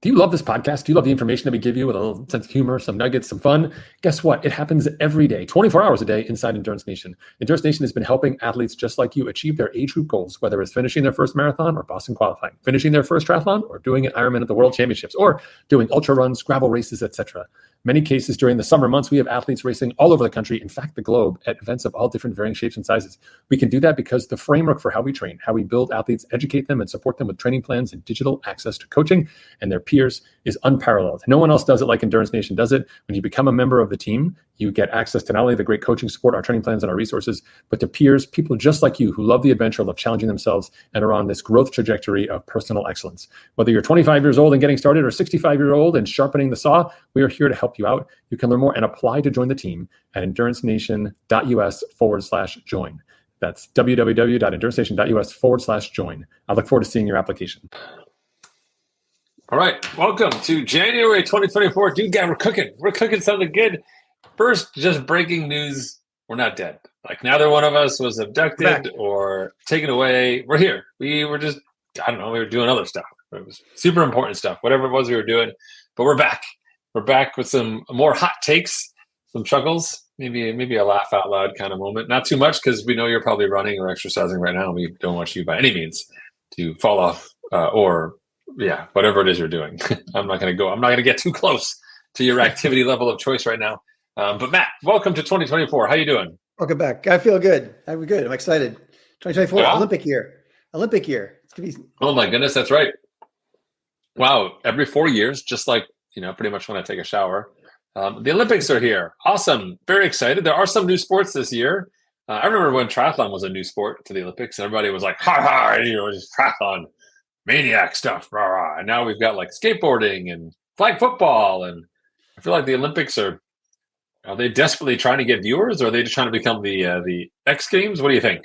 Do you love this podcast? Do you love the information that we give you with a little sense of humor, some nuggets, some fun? Guess what? It happens every day, 24 hours a day inside Endurance Nation. Endurance Nation has been helping athletes just like you achieve their age group goals, whether it's finishing their first marathon or Boston qualifying, finishing their first triathlon or doing an Ironman at the World Championships, or doing ultra runs, gravel races, etc. Many cases during the summer months, we have athletes racing all over the country, in fact, the globe, at events of all different varying shapes and sizes. We can do that because the framework for how we train, how we build athletes, educate them, and support them with training plans and digital access to coaching and their peers is unparalleled. No one else does it like Endurance Nation does it. When you become a member of the team, you get access to not only the great coaching support, our training plans, and our resources, but to peers, people just like you who love the adventure, love challenging themselves, and are on this growth trajectory of personal excellence. Whether you're 25 years old and getting started or 65-year-old and sharpening the saw, we are here to help you out. You can learn more and apply to join the team at endurancenation.us/join. That's www.endurancenation.us/join. I look forward to seeing your application. All right. Welcome to January 2024. Dude, we're cooking. We're cooking something good. First, just breaking news. We're not dead. Like, neither one of us was abducted or taken away. We're here. We were just, I don't know, we were doing other stuff. It was super important stuff, whatever it was we were doing. But we're back. We're back with some more hot takes, some chuckles, maybe a laugh out loud kind of moment. Not too much, because we know you're probably running or exercising right now. We don't want you by any means to fall off or whatever it is you're doing. I'm not going to get too close to your activity level of choice right now. But Matt, welcome to 2024. How you doing? Welcome back. I feel good. I'm good. I'm excited. 2024, yeah. Olympic year. It's going to be. Oh my goodness. That's right. Wow. Every 4 years, just like, pretty much when I take a shower, the Olympics are here. Awesome. Very excited. There are some new sports this year. I remember when triathlon was a new sport to the Olympics, and everybody was like, just triathlon. Maniac stuff, rah, rah. And now we've got like skateboarding and flag football, and I feel like the Olympics are they desperately trying to get viewers, or are they just trying to become the X Games? What do you think?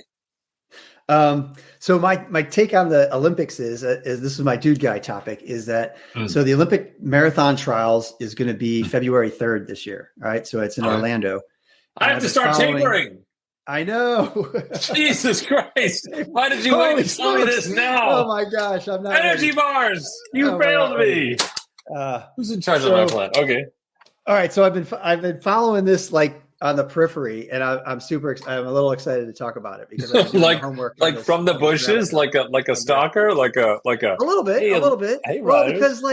So my take on the Olympics is this is my dude guy topic, is that so the Olympic marathon trials is going to be February 3rd this year. All right, so it's in Orlando. I have to start tapering. I know. Jesus Christ. Why did you wait to tell me this now? Oh my gosh. I'm not Energy ready. Bars. You failed me. Who's in charge of my plan? Okay. All right. So I've been following this like on the periphery, and I'm a little excited to talk about it because I'm doing homework. Like from the bushes, like a stalker, like a little bit. Hey, well, because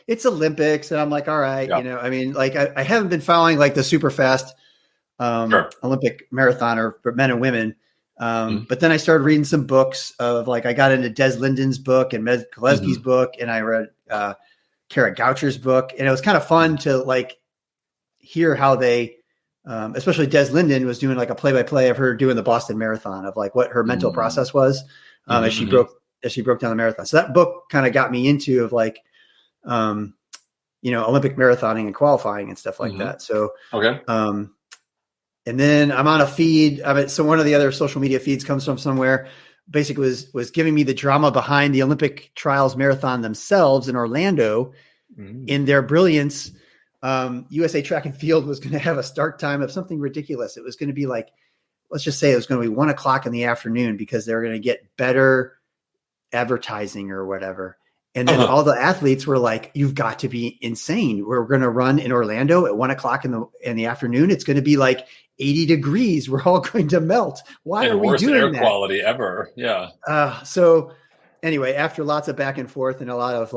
it's Olympics, and I'm like, all right, I mean, like I haven't been following like the super fast Olympic marathoner for men and women. But then I started reading some books of I got into Des Linden's book and Med Kolesky's book, and I read Kara Goucher's book, and it was kind of fun to hear how they, especially Des Linden was doing a play-by-play of her doing the Boston Marathon, of what her mental process was as she broke down the marathon. So that book kind of got me into Olympic marathoning and qualifying and stuff like that. So, okay. And then I'm on a feed. So one of the other social media feeds comes from somewhere, basically was giving me the drama behind the Olympic trials marathon themselves in Orlando. In their brilliance, USA Track and Field was going to have a start time of something ridiculous. It was going to be let's just say it was going to be 1:00 in the afternoon because they were going to get better advertising or whatever. And then all the athletes were like, "You've got to be insane. We're going to run in Orlando at 1:00 in the afternoon. It's going to be 80 degrees. We're all going to melt. Why are we doing air that?" Quality ever. Yeah. So anyway, after lots of back and forth and a lot of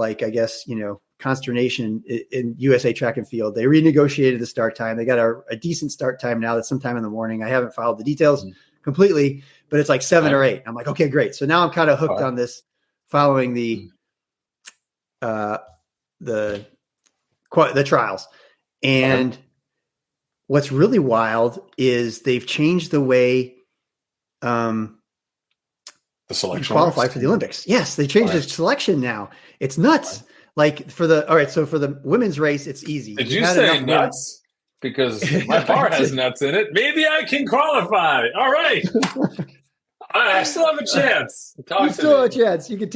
consternation in USA Track and Field, they renegotiated the start time. They got a decent start time now. That's sometime in the morning. I haven't followed the details completely, but it's 7 or 8. I'm like, okay, great. So now I'm kind of hooked on this, following the trials. And what's really wild is they've changed the way the selection qualify for the Olympics. Yes, they changed the selection now. It's nuts. For the women's race, it's easy. Did you say nuts? Because my bar has nuts in it. Maybe I can qualify. All right. I still have a chance. You still have a chance. You can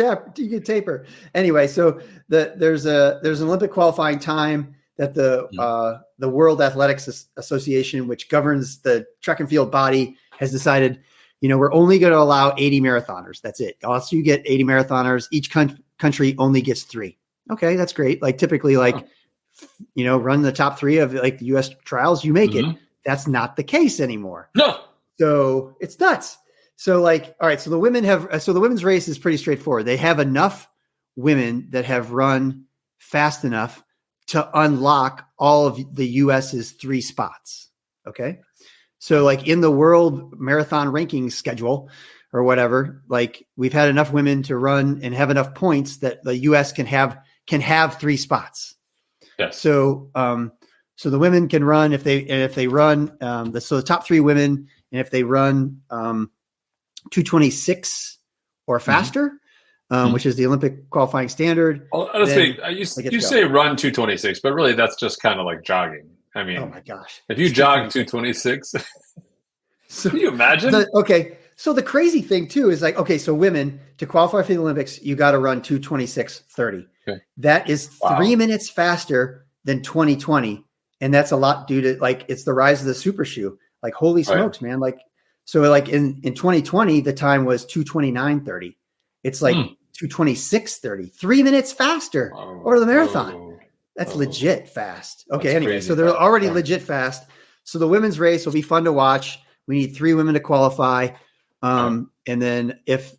taper. Anyway, so there's an Olympic qualifying time that the World Athletics Association, which governs the track and field body, has decided, we're only going to allow 80 marathoners. That's it. Also, you get 80 marathoners. Each country only gets 3. Okay, that's great. Like typically, like, run the top 3 of like the U.S. trials, you make it. That's not the case anymore. No. So it's nuts. So like, all right. So the women's race is pretty straightforward. They have enough women that have run fast enough to unlock all of the US's 3 spots. Okay. So like in the world marathon ranking schedule or whatever, like we've had enough women to run and have enough points that the US can have 3 spots. Yes. So, so the women can run if they run, so the top 3 women, and if they run 2:26 or faster, which is the Olympic qualifying standard. Well, honestly, you say run 2:26, but really that's just kind of like jogging. I mean, oh my gosh, if you jog 2:26, so, can you imagine? So the crazy thing too is like, okay, so women to qualify for the Olympics, you got to run 2:26:30. Okay. That is 3 minutes faster than 2020. And that's a lot due to like, it's the rise of the super shoe. Like, holy smokes, man. Like, so like in 2020, the time was 2:29:30. It's like 2:26:30, 3 minutes faster over the marathon. That's legit fast. Okay. Anyway, so they're already legit fast. So the women's race will be fun to watch. We need 3 women to qualify. And then if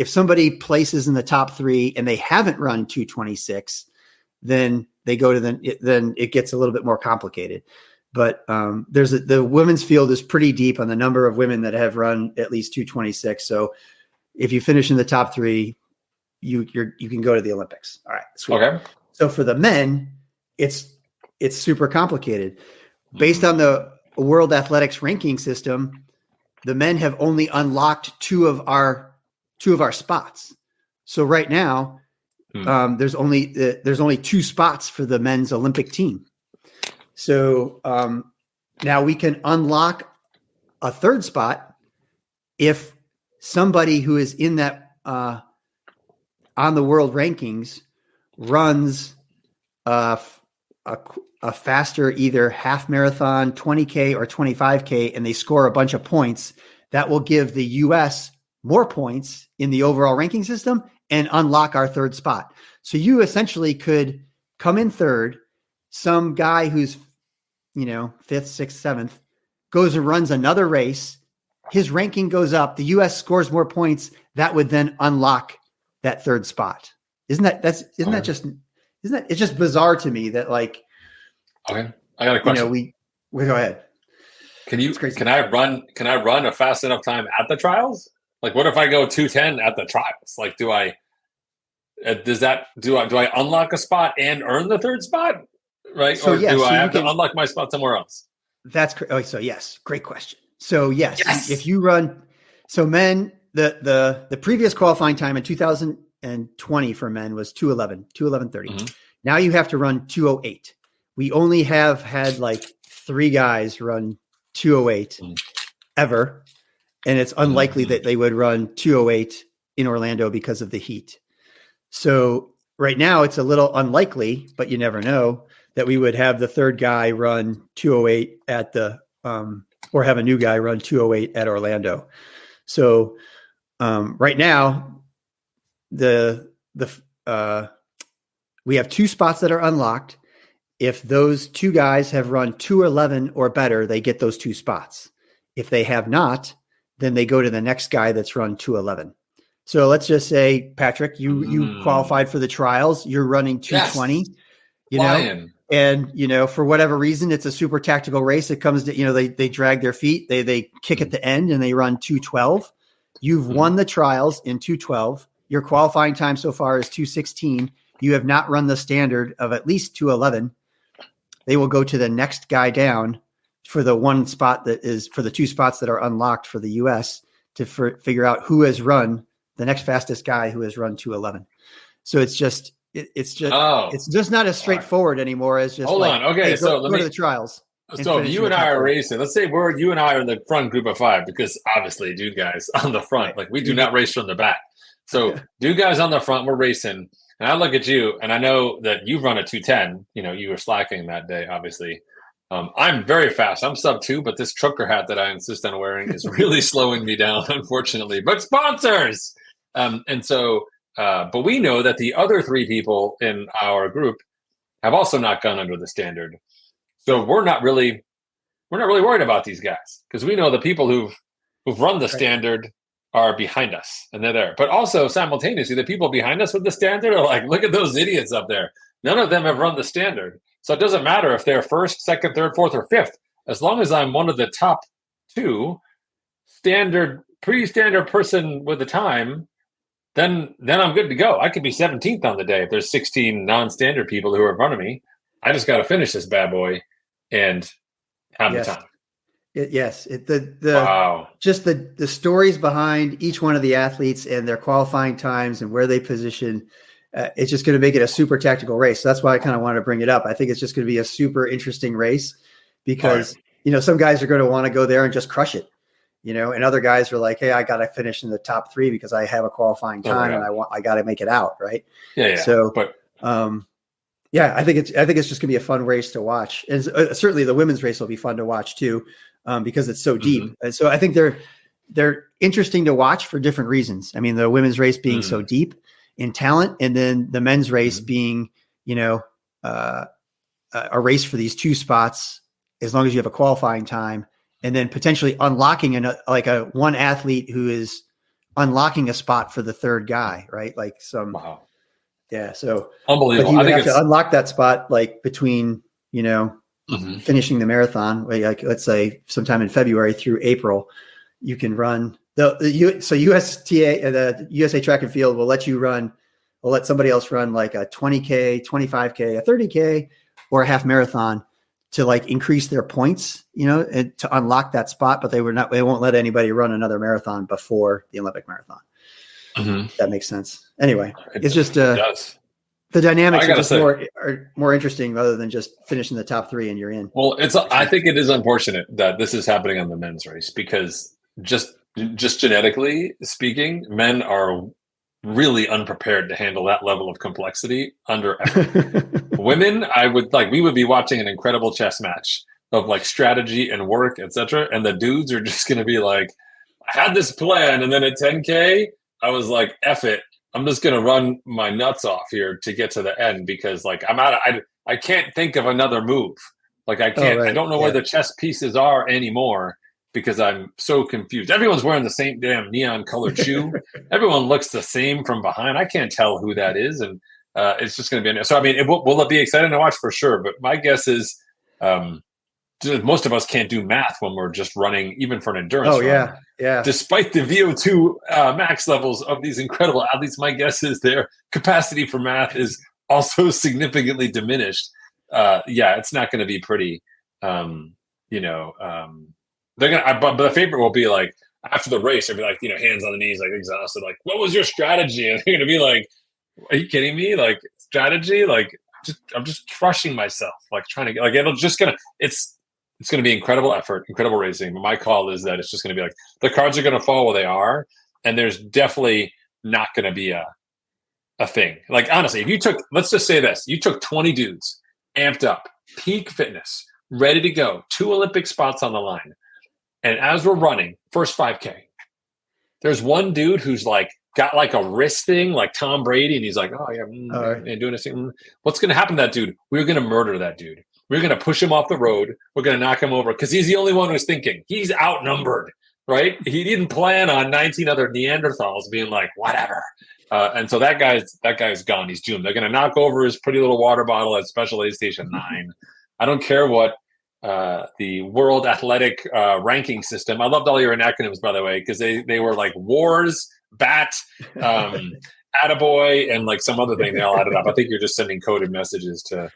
somebody places in the top 3 and they haven't run 2:26, then they go to then it gets a little bit more complicated. But the women's field is pretty deep on the number of women that have run at least 2:26. So if you finish in the top 3, you can go to the Olympics. All right. Sweet. Okay. So for the men, it's super complicated. Based on the World Athletics ranking system, the men have only unlocked 2 of our spots. So right now, there's only 2 spots for the men's Olympic team. So now we can unlock a 3rd spot if somebody who is in that on the world rankings runs a faster either half marathon, 20K or 25K, and they score a bunch of points. That will give the U.S. more points in the overall ranking system and unlock our 3rd spot. So you essentially could come in 3rd. Some guy who's, 5th, 6th, 7th goes and runs another race. His ranking goes up. The U.S. scores more points. That would then unlock that 3rd spot. It's just bizarre to me that like. Okay, I got a question. We go ahead. Can I run a fast enough time at the trials? Like, what if I go 2:10 at the trials? Like, do I unlock a spot and earn the 3rd spot? Right? So, or do I have to unlock my spot somewhere else? That's so yes, great question. So yes. If you run, so men, the previous qualifying time in 2020 for men was 2:11:30. Now you have to run 2:08. We only have had like 3 guys run 2:08 ever. And it's unlikely that they would run 2:08 in Orlando because of the heat. So right now it's a little unlikely, but you never know, that we would have the 3rd guy run 2:08 at the, or have a new guy run 2:08 at Orlando. So right now we have 2 spots that are unlocked. If those 2 guys have run 2:11 or better, they get those 2 spots. If they have not, then they go to the next guy that's run 2:11. So let's just say, Patrick, you qualified for the trials. You're running 2:20, and for whatever reason, it's a super tactical race. It comes to, they drag their feet, they kick at the end and they run 2:12. You've won the trials in 2:12. Your qualifying time so far is 2:16. You have not run the standard of at least 2:11. They will go to the next guy down for the 1 spot that is for the 2 spots that are unlocked for the U.S. to figure out who has run the next fastest guy who has run 2:11. So it's just not as straightforward anymore as just hold on. Okay, hey, so go to the trials. So if you and I are racing, let's say you and I are in the front group of 5, because obviously, dude guys on the front, right. Like we do not race from the back. So dude guys on the front, we're racing. And I look at you, and I know that you've run a 2:10. You were slacking that day, obviously. I'm very fast. I'm sub 2, but this trucker hat that I insist on wearing is really slowing me down, unfortunately. But sponsors! And so But we know that the other 3 people in our group have also not gone under the standard. So we're not really worried about these guys because we know the people who've run the standard are behind us and they're there. But also simultaneously, the people behind us with the standard are like, look at those idiots up there. None of them have run the standard. So it doesn't matter if they're first, second, third, fourth, or fifth. As long as I'm one of the top 2 pre-standard person with the time, then I'm good to go. I could be 17th on the day if there's 16 non-standard people who are in front of me. I just got to finish this bad boy and have the time. Wow. Just the stories behind each one of the athletes and their qualifying times and where they position. It's just going to make it a super tactical race. So that's why I kind of wanted to bring it up. I think it's just going to be a super interesting race because, some guys are going to want to go there and just crush it, and other guys are like, hey, I got to finish in the top 3 because I have a qualifying time and I got to make it out. Right. Yeah. So, I think it's just going to be a fun race to watch. And certainly the women's race will be fun to watch too, because it's so deep. And so I think they're interesting to watch for different reasons. I mean, the women's race being so deep in talent, and then the men's race being, a race for these 2 spots, as long as you have a qualifying time, and then potentially unlocking one athlete who is unlocking a spot for the 3rd guy, right? Like so unbelievable. Like you have to unlock that spot, like between, finishing the marathon, like let's say sometime in February through April, you can run so USTA, the USA Track and Field will let somebody else run like a 20K, 25K, a 30K, or a half marathon to like increase their points, and to unlock that spot, but they won't let anybody run another marathon before the Olympic marathon. That makes sense. Anyway, it's just the dynamics are just more interesting rather than just finishing the top 3 and you're in. Well, I think it is unfortunate that this is happening on the men's race because just genetically speaking, men are really unprepared to handle that level of complexity under effort. Women, we would be watching an incredible chess match of like strategy and work, etc. And the dudes are just going to be like, I had this plan, and then at 10K, I was like, F it. I'm just going to run my nuts off here to get to the end because like I can't think of another move. Like I can't, I don't know where the chess pieces are anymore because I'm so confused. Everyone's wearing the same damn neon colored shoe. Everyone looks the same from behind. I can't tell who that is. And it's just going to be, so I mean, will it be exciting to watch for sure? But my guess is most of us can't do math when we're just running, even for an endurance run. Yeah. Despite the VO2 max levels of these incredible athletes, my guess is their capacity for math is also significantly diminished. It's not going to be pretty. They're gonna, but the favorite will be like after the race. They'll be like, hands on the knees, like exhausted. Like, what was your strategy? And they're gonna be like, are you kidding me? Like strategy? Like, I'm just crushing myself. Like trying to like it's going to be incredible effort, incredible racing. But my call is that it's just going to be like the cards are going to fall where they are, and there's definitely not going to be a thing. Like honestly, if let's just say this, you took 20 dudes, amped up, peak fitness, ready to go, 2 Olympic spots on the line, and as we're running first 5K, there's one dude who's like got like a wrist thing, like Tom Brady, and he's like, and doing this thing. What's going to happen to that dude? We're going to murder that dude. We're going to push him off the road. We're going to knock him over because he's the only one who's thinking. He's outnumbered, right? He didn't plan on 19 other Neanderthals being like, whatever. And so that guy's gone. He's doomed. They're going to knock over his pretty little water bottle at Special Aid Station 9. I don't care what the World Athletic ranking system. I loved all your acronyms, by the way, because they were like WARS, BAT, Attaboy, and like some other thing. They all added up. I think you're just sending coded messages to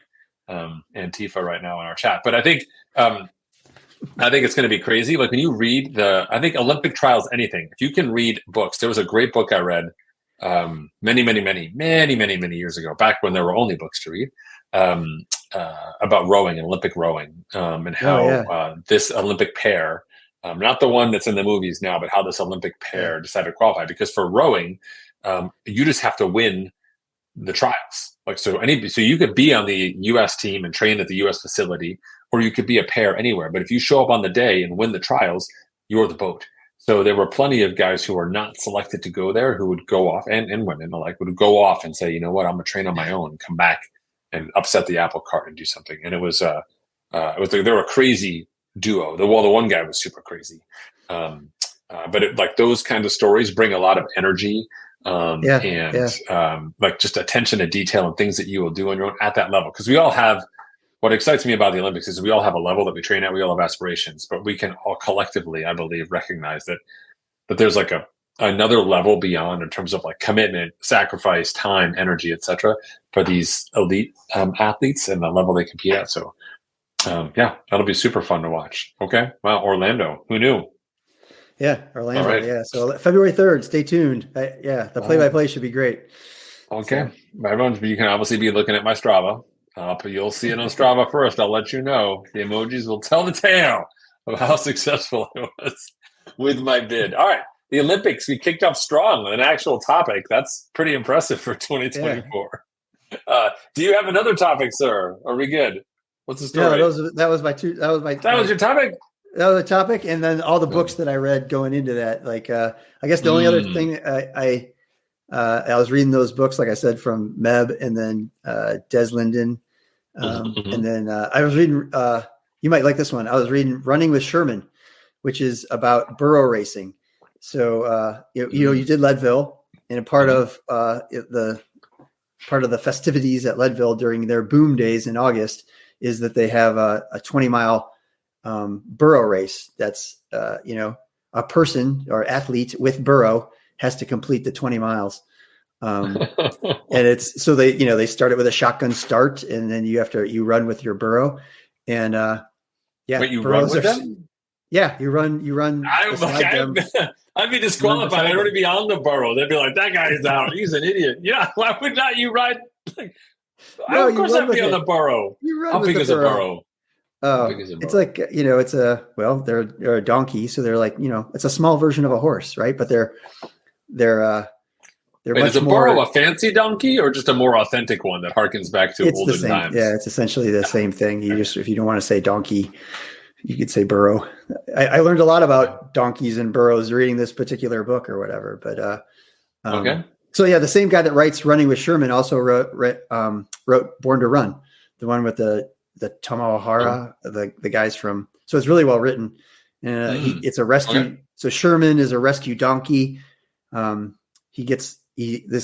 Antifa right now in our chat. But I think it's going to be crazy. Like when you read I think Olympic trials, anything, if you can read books, there was a great book I read many years ago, back when there were only books to read, about rowing and Olympic rowing, and how this Olympic pair, not the one that's in the movies now, but how this Olympic pair decided to qualify. Because for rowing, you just have to win the trials. Like so you could be on the U.S. team and train at the U.S. facility, or you could be a pair anywhere. But if you show up on the day and win the trials, you're the boat. So there were plenty of guys who were not selected to go there who would go off, and women alike would go off and say, you know what, I'm gonna train on my own, come back and upset the apple cart and do something. And it was they were a crazy duo. The one guy was super crazy. But like those kind of stories bring a lot of energy like just attention to detail and things that you will do on your own at that level. Because we all have, what excites me about the Olympics is we all have a level that we train at. We all have aspirations, but we can all collectively, I believe, recognize that there's like another level beyond in terms of like commitment, sacrifice, time, energy, etc. for these elite athletes and the level they compete at. So that'll be super fun to watch. Okay. Wow. Orlando. Who knew? Yeah. Orlando. Right. Yeah. So February 3rd, stay tuned. The play-by-play should be great. Okay. So. Everyone, you can obviously be looking at my Strava. You'll see it on Strava first. I'll let you know. The emojis will tell the tale of how successful I was with my bid. All right. The Olympics, we kicked off strong with an actual topic. That's pretty impressive for 2024. Yeah. Do you have another topic, sir? Are we good? What's the story? No, that was your topic? That was a topic. And then all the books that I read going into that. Like, I guess the only other thing I was reading those books, like I said, from Meb and then Des Linden. And then I was reading, you might like this one. I was reading Running with Sherman, which is about burro racing. So, you did Leadville, and a part of the festivities at Leadville during their boom days in August is that they have a 20-mile burro race. That's, a person or athlete with burro has to complete the 20 miles. And it's, so they start it with a shotgun start, and then you run with your burro, and Wait, you run with them? Yeah, you run. I'd be disqualified. I'd already be on the burro. They'd be like, "That guy is out. He's an idiot." Yeah, why would not you ride? Of course, I'd be on the burro. How big is a burro? Oh, it's like they're a donkey, so they're like it's a small version of a horse, right? But they're Wait, is a burro a fancy donkey or just a more authentic one that harkens back to olden times? Yeah, it's essentially the same thing. If you don't want to say donkey, you could say burro. I learned a lot about donkeys and burros reading this particular book or whatever. But okay. So yeah, the same guy that writes Running with Sherman also wrote Born to Run, the one with the Tamahara, the guys from. So it's really well written. It's a rescue. Okay. So Sherman is a rescue donkey. This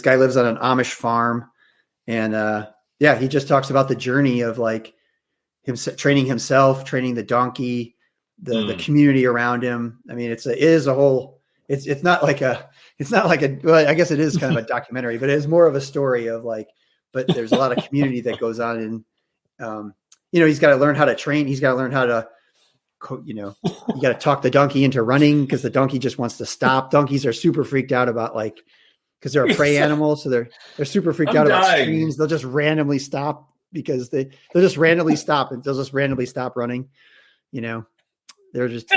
guy lives on an Amish farm, and he just talks about the journey of like him training himself, training the donkey, the community around him. I mean, it's not like a, well, I guess it is kind of a documentary, but it's more of a story of like, but there's a lot of community that goes on, and he's got to learn how to train. He's got to learn how to, you got to talk the donkey into running because the donkey just wants to stop. Donkeys are super freaked out about because they're a prey animal. So they're super freaked out about streams. They'll just randomly stop because they'll just randomly stop and they'll just randomly stop running. They're just,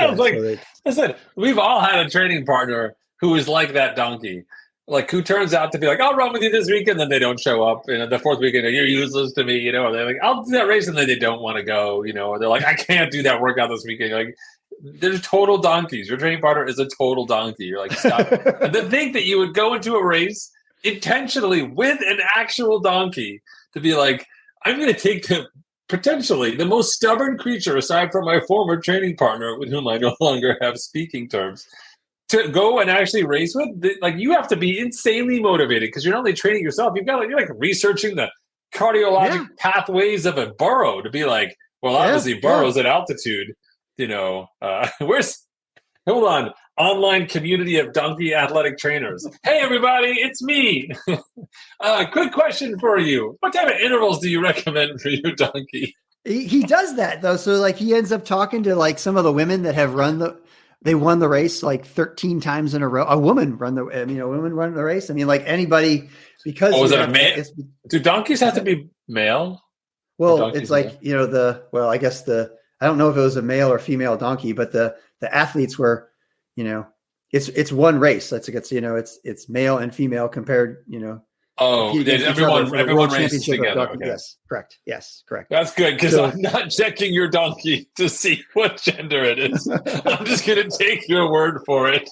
listen, we've all had a training partner who is like that donkey, like who turns out to be like, I'll run with you this weekend. Then they don't show up. The fourth weekend, you're useless to me, or they're like, I'll do that race. And then they don't want to go, or they're like, I can't do that workout this weekend. You're like, they're total donkeys. Your training partner is a total donkey. You're like, stop. And to think that you would go into a race intentionally with an actual donkey to be like, I'm going to take potentially the most stubborn creature aside from my former training partner with whom I no longer have speaking terms to go and actually race with. Like, you have to be insanely motivated because you're not only training yourself, you're like researching the cardiologic pathways of a burro to be like, well, obviously burros at altitude. Hold on, online community of donkey athletic trainers. Hey, everybody, it's me. Quick question for you. What type of intervals do you recommend for your donkey? He does that, though. So, like, he ends up talking to, like, some of the women that have won the race, like, 13 times in a row. A woman run the race. I mean, like, anybody, because. Oh, is it a male? Do donkeys have to be male? Well, it's like, I guess I don't know if it was a male or female donkey, but the athletes were, it's one race. It's male and female compared, Oh, competing against each everyone, other for the everyone World races Championship of together. donkey. Okay. Yes, correct. Yes, correct. That's good because So- I'm not checking your donkey to see what gender it is. I'm just going to take your word for it.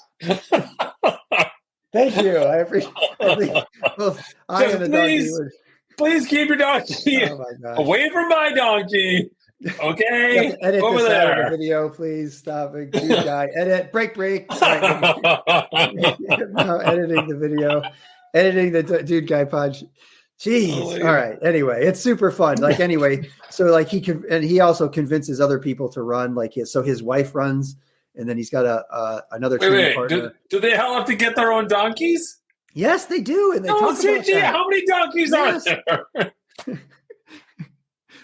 Thank you. I appreciate. I think both I and the donkey Please. would. Please keep your donkey Oh my gosh! away from my donkky. You Okay, have to edit over this out of the there. video, please. Stop it, dude guy. Edit. Break. All right, no, editing the video, editing the dude guy punch. Jeez. All right. Anyway, it's super fun. Like anyway, so like he also convinces other people to run. Like his wife runs, and then he's got another training partner. Do they all have to get their own donkeys? Yes, they do, and they talk about that. How many donkeys are there?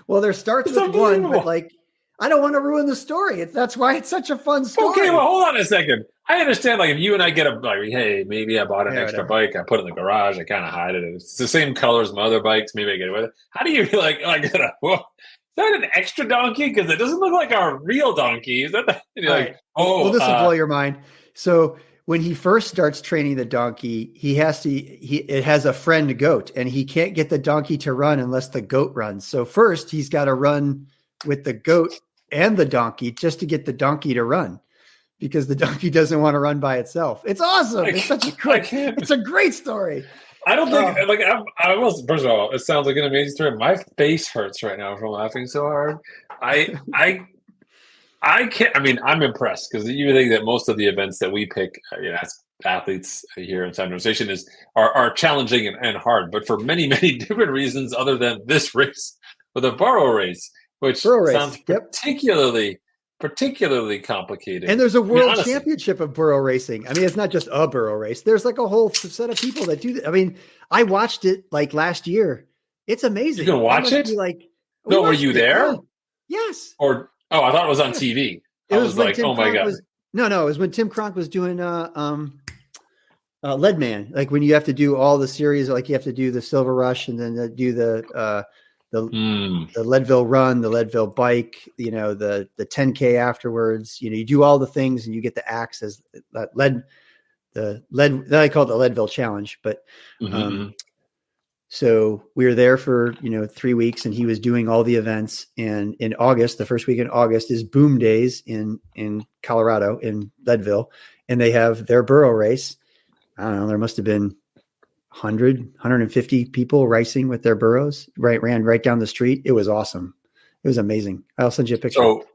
Well, there starts It's with one, but unbelievable. like I don't want to ruin the story. That's why it's such a fun story. Okay, well, hold on a second. I understand, like, if you and I get hey, maybe I bought an extra bike, I put it in the garage, I kind of hide it. It's the same color as my other bikes. Maybe I get away with it. How do you is that an extra donkey? Because it doesn't look like our real donkey. Is that Right. Well, this will blow your mind. So when he first starts training the donkey, it has a friend goat, and he can't get the donkey to run unless the goat runs. So first he's got to run with the goat and the donkey just to get the donkey to run, because the donkey doesn't want to run by itself. It's awesome. It's a great story. I don't think I was. First of all, it sounds like an amazing story. My face hurts right now from laughing so hard. I can't. I mean, I'm impressed because you think that most of the events that we pick, as athletes here in Sound Station, are challenging and hard, but for many different reasons other than this race, or the burro race, which sounds particularly complicated. And there's a world championship of burro racing. I mean, it's not just a burro race. There's like a whole set of people that do that. I mean, I watched it like last year. It's amazing. You can watch it? No, were you there? Yes. I thought it was on TV. I was like, oh my God. No, it was when Tim Kronk was doing Leadman. Like when you have to do all the series, like you have to do the Silver Rush and then do the Leadville Run, the Leadville Bike, the 10K afterwards. You do all the things and you get the axe as I call it the Leadville Challenge. But so we were there for 3 weeks, and he was doing all the events. And in August, the first week in August is Boom Days in Colorado, in Leadville, and they have their burro race. I don't know, there must have been 150 people racing with their burros, ran right down the street. It was awesome. It was amazing. I'll send you a picture. So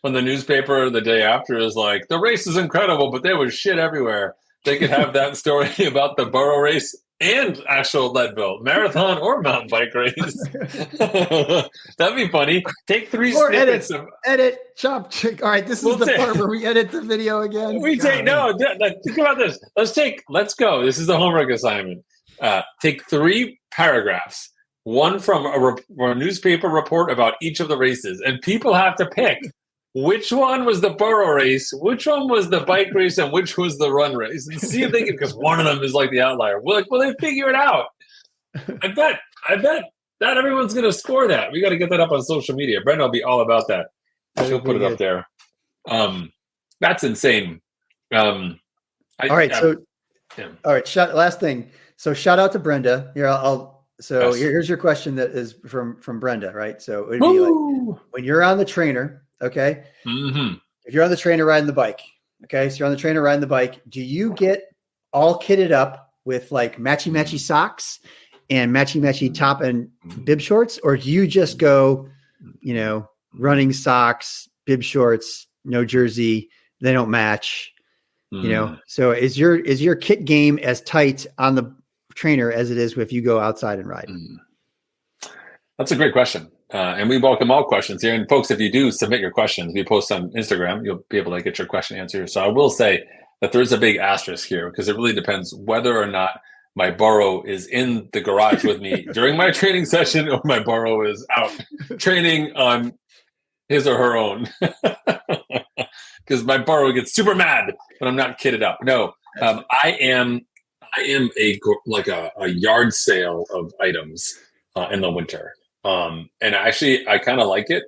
when the newspaper the day after is like, the race is incredible, but there was shit everywhere, they could have that story about the burro race and actual Leadville marathon or mountain bike race. That'd be funny. Take 3 snippets edit, chop. All right, this is the part where we edit the video again. Think about this. Let's go. This is the homework assignment. Take 3 paragraphs, one from a newspaper report about each of the races, and people have to pick which one was the burro race, which one was the bike race, and which was the run race, and see if they can, because one of them is like the outlier. We're like, well, they figure it out. I bet that everyone's going to score that. We got to get that up on social media. Brenda will be all about that. She'll put it up there. That's insane. All right. Last thing. So shout out to Brenda. Here, here's your question that is from Brenda, right? So it would be like, when you're on the trainer, okay? Mm-hmm. If you're on the trainer riding the bike, okay? So you're on the trainer riding the bike. Do you get all kitted up with like matchy socks and matchy top and bib shorts? Or do you just go, running socks, bib shorts, no jersey, they don't match, So is your kit game as tight on the trainer as it is if you go outside and ride? That's a great question. And we welcome all questions here. And folks, if you do submit your questions, we post on Instagram, you'll be able to get your question answered. So I will say that there's a big asterisk here, because it really depends whether or not my burro is in the garage with me during my training session, or my burro is out training on his or her own. Because my burro gets super mad when I'm not kitted up. No, I am a yard sale of items in the winter. And actually, I kind of like it.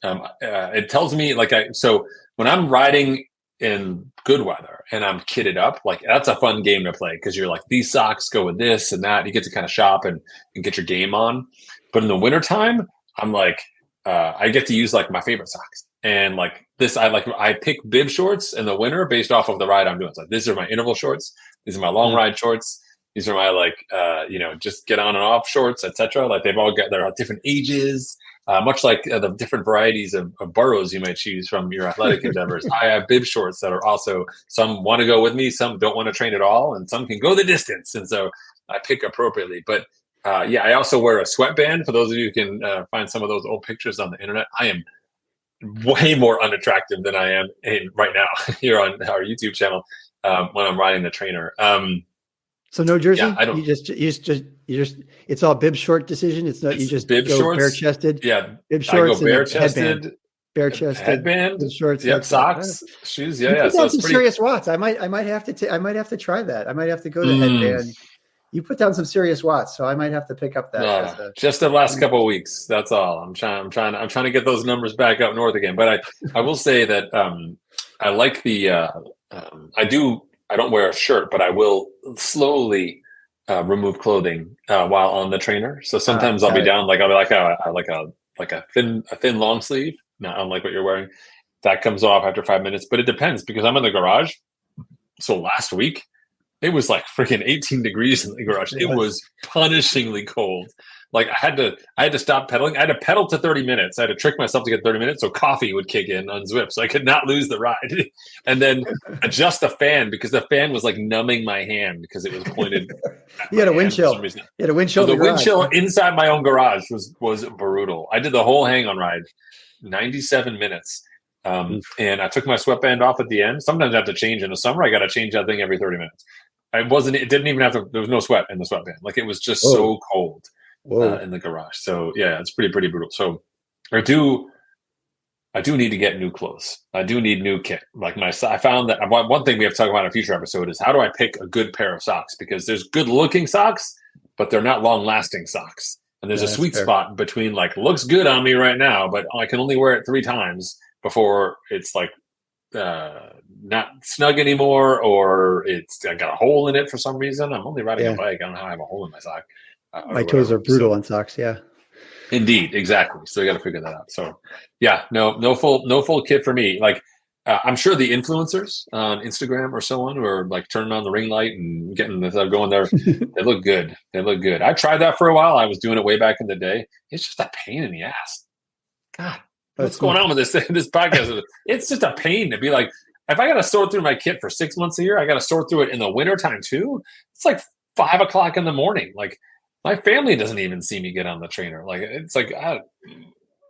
It tells me so when I'm riding in good weather and I'm kitted up, like that's a fun game to play because you're like, these socks go with this and that. You get to kind of shop and get your game on. But in the wintertime, I'm like, I get to use like my favorite socks. And like this, I pick bib shorts in the winter based off of the ride I'm doing. So like, these are my interval shorts. These are my long ride shorts. These are my like, just get on and off shorts, etc. Like they've all got their different ages, much like the different varieties of burrows you might choose from your athletic endeavors. I have bib shorts that are also, some want to go with me, some don't want to train at all, and some can go the distance. And so I pick appropriately. But I also wear a sweatband. For those of you who can find some of those old pictures on the internet, I am way more unattractive than I am right now here on our YouTube channel when I'm riding the trainer. So no jersey? Yeah, I don't. You just it's all bib short decision. It's not, you just bib go shorts, bare chested. Yeah, bib shorts. I go bare chested, bare chested headband, bib shorts. Yep, socks, shoes. Yeah, Put so down it's some pretty serious watts. I might have to try that. I might have to go to headband. You put down some serious watts, so I might have to pick up that. Just the last couple of weeks. That's all. I'm trying to get those numbers back up north again. But I will say that I like the. I don't wear a shirt, but I will slowly remove clothing while on the trainer. So sometimes I'll be down like I'll be like a thin long sleeve, not unlike what you're wearing. That comes off after 5 minutes, but it depends because I'm in the garage. So last week it was like freaking 18 degrees in the garage. It was punishingly cold. Like I had to stop pedaling. I had to pedal to 30 minutes. I had to trick myself to get 30 minutes so coffee would kick in, unzip, so I could not lose the ride. And then adjust the fan because the fan was like numbing my hand because it was pointed. You had a wind chill. You had a wind chill. So the wind chill inside my own garage was brutal. I did the whole hang on ride, 97 minutes. And I took my sweatband off at the end. Sometimes I have to change in the summer. I got to change that thing every 30 minutes. It didn't even have to, there was no sweat in the sweatband. Like it was just so cold. In the garage. So yeah, it's pretty brutal. So I do need to get new clothes. I do need new kit. Like I found that one thing we have to talk about in a future episode is how do I pick a good pair of socks? Because there's good looking socks, but they're not long lasting socks. And there's a sweet spot between like looks good on me right now, but I can only wear it 3 times before it's like not snug anymore, or I got a hole in it for some reason. I'm only riding a bike. I don't know how I have a hole in my sock. My toes are brutal on socks. Yeah, indeed, exactly. So you got to figure that out. So yeah, no full kit for me. Like I'm sure the influencers on Instagram or so on who are like turning on the ring light and getting the stuff going there, they look good. I tried that for a while. I was doing it way back in the day. It's just a pain in the ass. God, what's going on with this podcast? It's just a pain to be like, if I got to sort through my kit for 6 months a year, I got to sort through it in the wintertime too. It's like 5 o'clock in the morning. Like my family doesn't even see me get on the trainer. Like it's like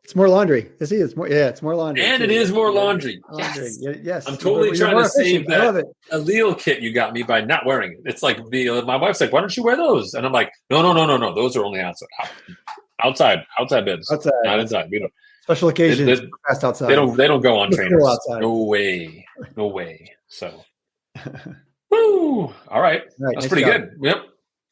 it's more laundry. It's more laundry. And it is more laundry. Yes. I'm totally trying to save that Allele kit you got me by not wearing it. It's like my wife's like, why don't you wear those? And I'm like, no. Those are only outside bibs. Outside. Not inside. We don't. Special occasions. Fast outside. They don't go on trainers. No way. So, woo! All right. That's pretty good. Yep.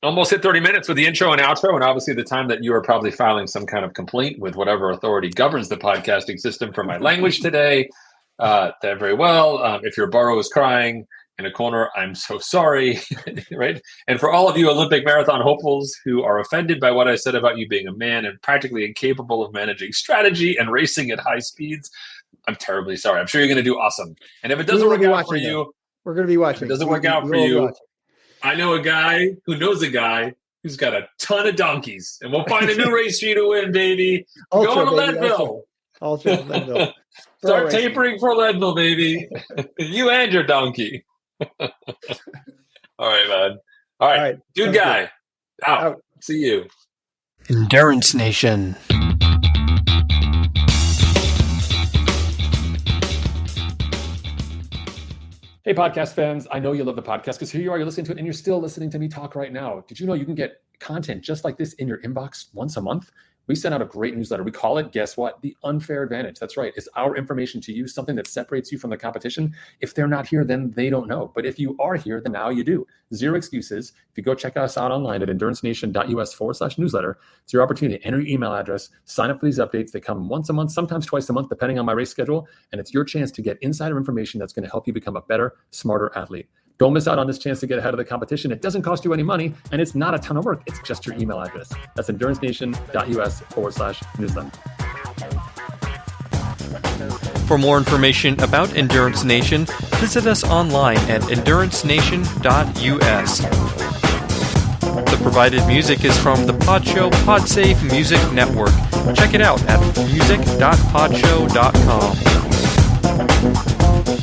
Almost hit 30 minutes with the intro and outro, and obviously the time that you are probably filing some kind of complaint with whatever authority governs the podcasting system for my language today. That very well. If your burrow is crying in a corner, I'm so sorry. Right? And for all of you Olympic marathon hopefuls who are offended by what I said about you being a man and practically incapable of managing strategy and racing at high speeds, I'm terribly sorry. I'm sure you're going to do awesome. And if it doesn't work out for you, we're going to be watching. If it doesn't work out for you, I know a guy who knows a guy who's got a ton of donkeys, and we'll find a new race for you to win, baby. Going to Leadville. Ultra Leadville. Start tapering for Leadville, baby. You and your donkey. All right, man. All right. Dude guy. Out. See you. Endurance Nation. Hey, podcast fans. I know you love the podcast because here you are, you're listening to it and you're still listening to me talk right now. Did you know you can get content just like this in your inbox once a month? we send out a great newsletter. We call it, guess what? The Unfair Advantage. That's right. It's our information to you, something that separates you from the competition. If they're not here, then they don't know. But if you are here, then now you do. Zero excuses. If you go check us out online at endurancenation.us/newsletter, it's your opportunity to enter your email address, sign up for these updates. They come once a month, sometimes twice a month, depending on my race schedule. And it's your chance to get insider information that's going to help you become a better, smarter athlete. Don't miss out on this chance to get ahead of the competition. It doesn't cost you any money, and it's not a ton of work. It's just your email address. That's endurancenation.us/newsletter. For more information about Endurance Nation, visit us online at endurancenation.us. The provided music is from the Podshow Podsafe Music Network. Check it out at music.podshow.com.